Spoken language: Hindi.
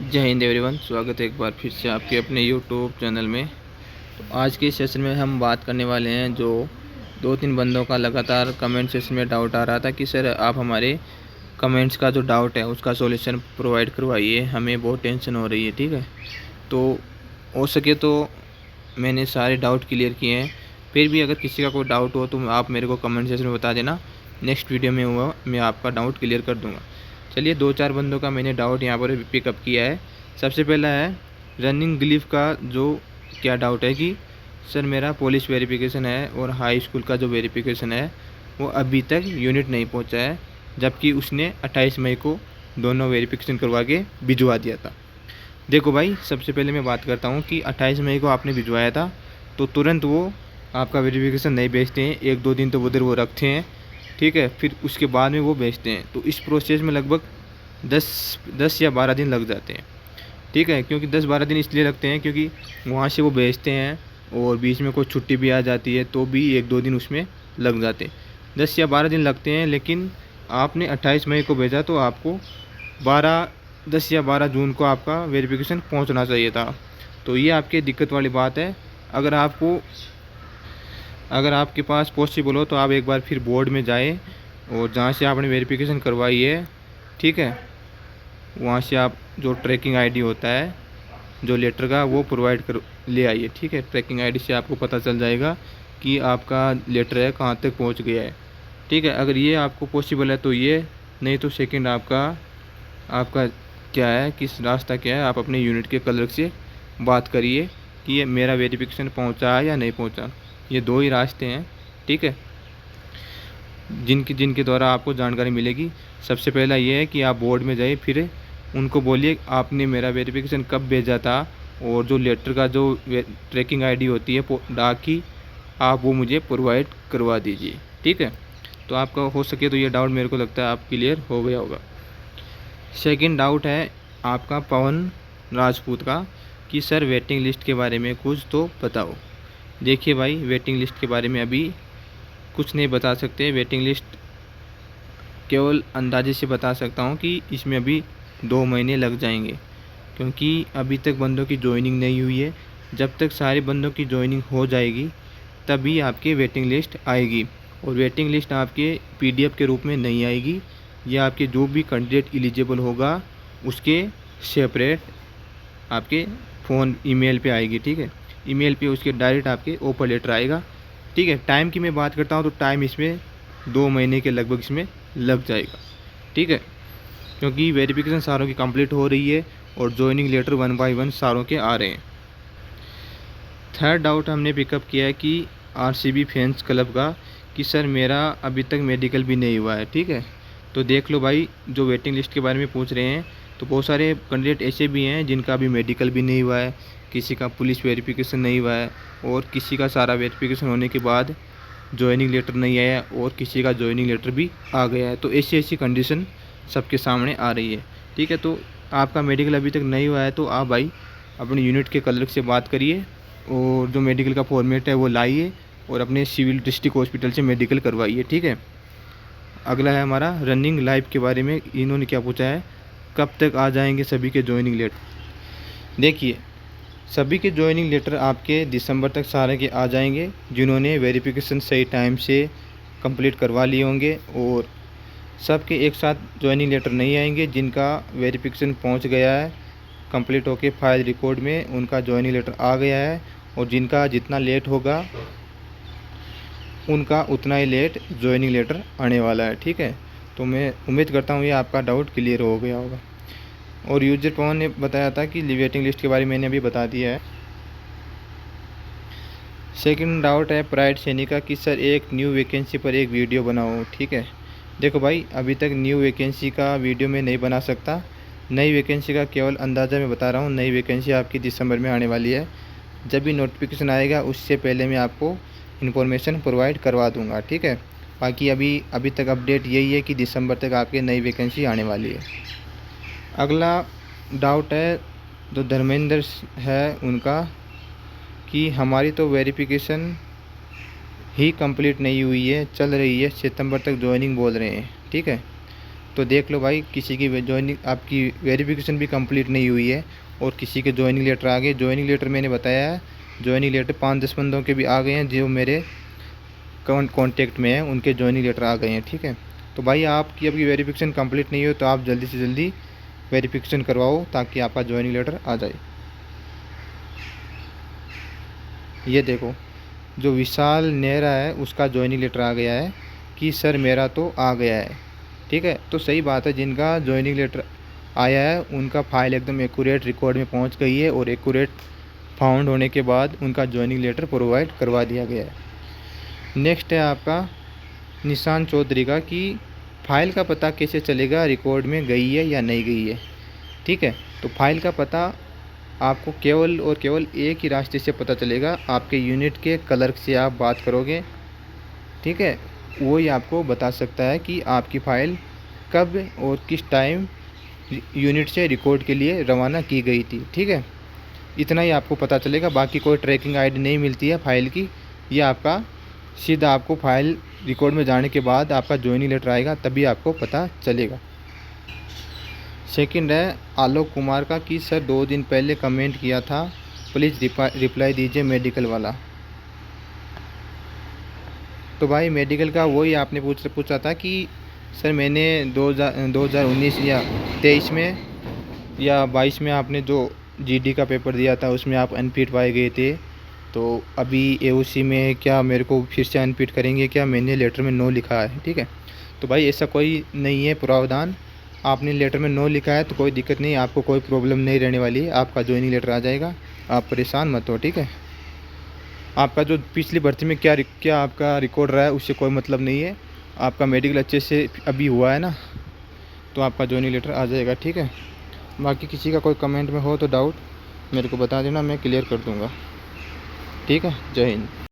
जय हिंद एवरीवन, स्वागत है एक बार फिर से आपके अपने यूट्यूब चैनल में। तो आज के सेशन में हम बात करने वाले हैं जो 2-3 बंदों का लगातार कमेंट सेशन में डाउट आ रहा था कि सर आप हमारे कमेंट्स का जो डाउट है उसका सॉल्यूशन प्रोवाइड करवाइए, हमें बहुत टेंशन हो रही है। ठीक है, तो हो सके तो मैंने सारे डाउट क्लियर किए हैं। फिर भी अगर किसी का कोई डाउट हो तो आप मेरे को कमेंट सेक्शन में बता देना, नेक्स्ट वीडियो में हुआ मैं आपका डाउट क्लियर कर दूंगा। चलिए 2-4 बंदों का मैंने डाउट यहाँ पर पिकअप किया है। सबसे पहला है रनिंग ग्लिफ का, जो क्या डाउट है कि सर मेरा पुलिस वेरिफिकेशन है और हाई स्कूल का जो वेरिफिकेशन है वो अभी तक यूनिट नहीं पहुँचा है, जबकि उसने 28 मई को दोनों वेरिफिकेशन करवा के भिजवा दिया था। देखो भाई, सबसे पहले मैं बात करता हूँ कि 28 मई को आपने भिजवाया था तो तुरंत वो आपका वेरिफिकेशन नहीं भेजते हैं, 1-2 दिन तो उधर वो रखते हैं। ठीक है, फिर उसके बाद में वो भेजते हैं। तो इस प्रोसेस में लगभग 10 या 12 दिन लग जाते हैं। ठीक है, क्योंकि 10-12 दिन इसलिए लगते हैं क्योंकि वहाँ से वो भेजते हैं और बीच में कोई छुट्टी भी आ जाती है तो भी 1-2 दिन उसमें लग जाते हैं। 10 या 12 दिन लगते हैं, लेकिन आपने 28 मई को भेजा तो आपको 10 या 12 जून को आपका वेरिफिकेशन पहुंचना चाहिए था। तो ये आपकी दिक्कत वाली बात है। अगर आपके पास पॉसिबल हो तो आप एक बार फिर बोर्ड में जाएं और जहाँ से आपने वेरिफिकेशन करवाई है, ठीक है, वहाँ से आप जो ट्रैकिंग आईडी होता है जो लेटर का वो प्रोवाइड कर ले आइए। ठीक है, ट्रैकिंग आईडी से आपको पता चल जाएगा कि आपका लेटर है कहाँ तक पहुँच गया है। ठीक है, अगर ये आपको पॉसिबल है तो ये, नहीं तो सेकंड आपका क्या है, किस रास्ता क्या है, आप अपने यूनिट के क्लर्क से बात करिए कि ये मेरा वेरिफिकेशन पहुंचा है या नहीं पहुंचा। ये 2 ही रास्ते हैं, ठीक है, जिनके द्वारा आपको जानकारी मिलेगी। सबसे पहला ये है कि आप बोर्ड में जाइए, फिर उनको बोलिए आपने मेरा वेरिफिकेशन कब भेजा था और जो लेटर का जो ट्रैकिंग आईडी होती है डाक की, आप वो मुझे प्रोवाइड करवा दीजिए। ठीक है, तो आपका हो सके तो ये डाउट मेरे को लगता है आप क्लियर हो गया होगा। सेकंड डाउट है आपका पवन राजपूत का कि सर वेटिंग लिस्ट के बारे में कुछ तो बताओ। देखिए भाई, वेटिंग लिस्ट के बारे में अभी कुछ नहीं बता सकते। वेटिंग लिस्ट केवल अंदाजे से बता सकता हूँ कि इसमें अभी 2 महीने लग जाएंगे, क्योंकि अभी तक बंदों की ज्वाइनिंग नहीं हुई है। जब तक सारे बंदों की ज्वाइनिंग हो जाएगी तभी आपकी वेटिंग लिस्ट आएगी, और वेटिंग लिस्ट आपके PDF के रूप में नहीं आएगी। यह आपके जो भी कैंडिडेट एलिजिबल होगा उसके सेपरेट आपके फ़ोन ईमेल पे आएगी। ठीक है, ईमेल पे उसके डायरेक्ट आपके ऑफर लेटर आएगा। ठीक है, टाइम की मैं बात करता हूँ तो टाइम इसमें 2 महीने के लगभग इसमें लग जाएगा। ठीक है, क्योंकि वेरिफिकेशन सारों की कंप्लीट हो रही है और ज्वाइनिंग लेटर 1 बाय 1 सारों के आ रहे हैं। थर्ड डाउट हमने पिकअप किया है कि RCB फैंस क्लब का कि सर मेरा अभी तक मेडिकल भी नहीं हुआ है। ठीक है, तो देख लो भाई, जो वेटिंग लिस्ट के बारे में पूछ रहे हैं तो बहुत सारे कैंडिडेट ऐसे भी हैं जिनका अभी मेडिकल भी नहीं हुआ है, किसी का पुलिस वेरिफिकेशन नहीं हुआ है, और किसी का सारा वेरिफिकेशन होने के बाद ज्वाइनिंग लेटर नहीं आया और किसी का ज्वाइनिंग लेटर भी आ गया है। तो ऐसी कंडीशन सबके सामने आ रही है। ठीक है, तो आपका मेडिकल अभी तक नहीं हुआ है तो आप भाई अपने यूनिट के क्लर्क से बात करिए और जो मेडिकल का फॉर्मेट है वो लाइए और अपने सिविल डिस्ट्रिक्ट हॉस्पिटल से मेडिकल करवाइए। ठीक है, अगला है हमारा रनिंग लाइफ के बारे में। इन्होंने क्या पूछा है, कब तक आ जाएंगे सभी के ज्वाइनिंग लेटर। देखिए, सभी के ज्वाइनिंग लेटर आपके दिसंबर तक सारे के आ जाएंगे जिन्होंने वेरिफिकेशन सही टाइम से कंप्लीट करवा लिए होंगे, और सबके एक साथ ज्वाइनिंग लेटर नहीं आएंगे। जिनका वेरिफिकेशन पहुंच गया है कंप्लीट होके फाइल रिकॉर्ड में, उनका ज्वाइनिंग लेटर आ गया है, और जिनका जितना लेट होगा उनका उतना ही लेट ज्वाइनिंग लेटर आने वाला है। ठीक है, तो मैं उम्मीद करता हूँ ये आपका डाउट क्लियर हो गया होगा। और यूजर पवन ने बताया था कि वेटिंग लिस्ट के बारे में मैंने अभी बता दिया है। सेकंड डाउट है प्राइड सैनी का कि सर एक न्यू वैकेंसी पर एक वीडियो बनाओ। ठीक है, देखो भाई, अभी तक न्यू वैकेंसी का वीडियो मैं नहीं बना सकता। नई वैकेंसी का केवल अंदाज़ा मैं बता रहा हूँ। नई वैकेंसी आपकी दिसंबर में आने वाली है। जब भी नोटिफिकेशन आएगा उससे पहले मैं आपको इन्फॉर्मेशन प्रोवाइड करवा दूंगा। ठीक है, बाकी अभी तक अपडेट यही है कि दिसंबर तक आपके नई वैकेंसी आने वाली है। अगला डाउट है जो धर्मेंद्र है उनका कि हमारी तो वेरिफिकेशन ही कंप्लीट नहीं हुई है, चल रही है, सितंबर तक ज्वाइनिंग बोल रहे हैं। ठीक है, तो देख लो भाई, किसी की ज्वाइनिंग, आपकी वेरिफिकेशन भी कंप्लीट नहीं हुई है और किसी के ज्वाइनिंग लेटर आ गए। ज्वाइनिंग लेटर मैंने बताया है, ज्वाइनिंग लेटर 5-10 बंदों के भी आ गए हैं, जो मेरे कॉन्टेक्ट में हैं, उनके ज्वाइनिंग लेटर आ गए हैं। ठीक है, तो भाई आपकी अभी वेरिफिकेशन कंप्लीट नहीं हो तो आप जल्दी से जल्दी वेरिफिकेशन करवाओ ताकि आपका ज्वाइनिंग लेटर आ जाए। ये देखो, जो विशाल नेहरा है उसका ज्वाइनिंग लेटर आ गया है कि सर मेरा तो आ गया है। ठीक है, तो सही बात है, जिनका ज्वाइनिंग लेटर आया है उनका फाइल एकदम एक्यूरेट रिकॉर्ड में पहुंच गई है और एक्यूरेट फाउंड होने के बाद उनका ज्वाइनिंग लेटर प्रोवाइड करवा दिया गया है। नेक्स्ट है आपका निशान चौधरी का, कि फ़ाइल का पता कैसे चलेगा रिकॉर्ड में गई है या नहीं गई है। ठीक है, तो फाइल का पता आपको केवल और केवल एक ही रास्ते से पता चलेगा, आपके यूनिट के क्लर्क से आप बात करोगे। ठीक है, वो ही आपको बता सकता है कि आपकी फ़ाइल कब और किस टाइम यूनिट से रिकॉर्ड के लिए रवाना की गई थी। ठीक है, इतना ही आपको पता चलेगा, बाकी कोई ट्रैकिंग आईडी नहीं मिलती है फ़ाइल की। ये आपका सीधा आपको फ़ाइल रिकॉर्ड में जाने के बाद आपका ज्वाइनिंग लेटर आएगा, तभी आपको पता चलेगा। सेकंड है आलोक कुमार का, कि सर 2 दिन पहले कमेंट किया था, प्लीज़ रिप्लाई दीजिए मेडिकल वाला। तो भाई मेडिकल का वही आपने पूछा था कि सर मैंने 2019 या 23 में या 22 में आपने जो जीडी का पेपर दिया था उसमें आप अनफिट पाए गए थे, तो अभी एओसी में क्या मेरे को फिर से अनफिट करेंगे क्या? मैंने लेटर में नो लिखा है। ठीक है, तो भाई ऐसा कोई नहीं है प्रावधान, आपने लेटर में नो लिखा है तो कोई दिक्कत नहीं, आपको कोई प्रॉब्लम नहीं रहने वाली है, आपका ज्वाइनिंग लेटर आ जाएगा, आप परेशान मत हो। ठीक है, आपका जो पिछली भर्ती में क्या आपका रिकॉर्ड रहा है उससे कोई मतलब नहीं है, आपका मेडिकल अच्छे से अभी हुआ है ना, तो आपका ज्वाइनिंग लेटर आ जाएगा। ठीक है, बाकी किसी का कोई कमेंट में हो तो डाउट मेरे को बता देना, मैं क्लियर कर दूँगा। ठीक है, जय हिंद।